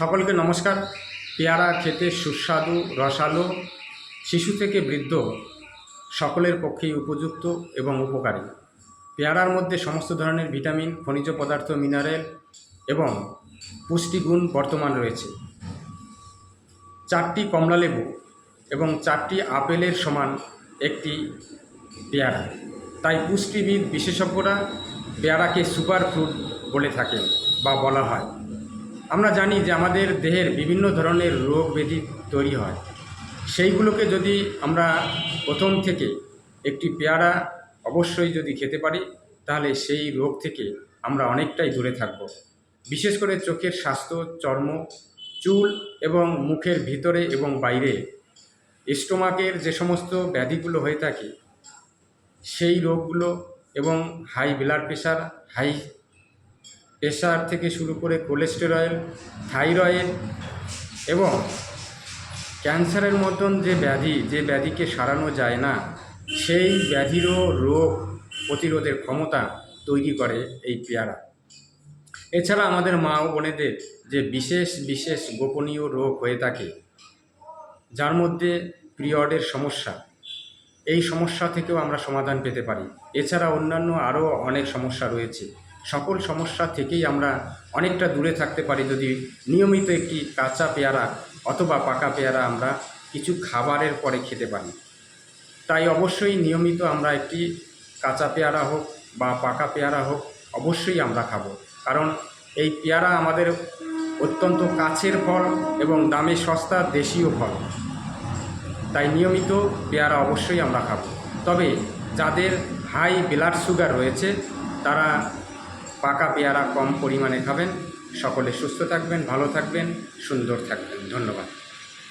সকলকে নমস্কার। পেয়ারা খেতে সুস্বাদু, রসালো, শিশু থেকে বৃদ্ধ সকলের পক্ষেই উপযুক্ত এবং উপকারী। পেয়ারার মধ্যে সমস্ত ধরনের ভিটামিন, খনিজ পদার্থ, মিনারেল এবং পুষ্টিগুণ বর্তমান রয়েছে। 4টি কমলালেবু এবং 4টি আপেলের সমান একটি পেয়ারা। তাই পুষ্টিবিদ বিশেষজ্ঞরা পেয়ারাকে সুপার ফ্রুট বলে থাকেন বা বলা হয়। আমরা জানি যে আমাদের দেহের বিভিন্ন ধরনের রোগ ব্যাধি তৈরি হয়, সেইগুলোকে যদি আমরা প্রথম থেকে একটি পেয়ারা অবশ্যই যদি খেতে পারি, তাহলে সেই রোগ থেকে আমরা অনেকটাই দূরে থাকব। বিশেষ করে চোখের স্বাস্থ্য, চর্ম, চুল এবং মুখের ভিতরে এবং বাইরে স্টোমাকের যে সমস্ত ব্যাধিগুলো হয়ে থাকে, সেই রোগগুলো এবং high blood pressure, high pressure থেকে শুরু করে কোলেস্টেরল, থাইরয়েড এবং ক্যান্সারের মতন যে ব্যাধিকে সারানো যায় না, সেই ব্যাধিরও রোগ প্রতিরোধের ক্ষমতা তৈরি করে এই পেয়ারা। এছাড়া আমাদের মা ও বোনেদের যে বিশেষ বিশেষ গোপনীয় রোগ হয়ে থাকে, যার মধ্যে পিরিয়ডের সমস্যা, এই সমস্যা থেকেও আমরা সমাধান পেতে পারি। এছাড়া অন্যান্য আরও অনেক সমস্যা রয়েছে। সকল সমস্যা থেকেই আমরা অনেকটা দূরে থাকতে পারি যদি নিয়মিত একটি কাঁচা পেয়ারা অথবা পাকা পেয়ারা আমরা কিছু খাবারের পরে খেতে পারি। তাই অবশ্যই নিয়মিত আমরা একটি কাঁচা পেয়ারা হোক বা পাকা পেয়ারা হোক অবশ্যই আমরা খাবো, কারণ এই পেয়ারা আমাদের অত্যন্ত কাছের ফল এবং দামে সস্তা দেশীয় ফল। তাই নিয়মিত পেয়ারা অবশ্যই আমরা খাবো। তবে যাদের হাই ব্লাড সুগার রয়েছে, তারা পাকা পেয়ারা কম পরিমাণে খাবেন। সকলে সুস্থ থাকবেন, ভালো থাকবেন, সুন্দর থাকবেন। ধন্যবাদ।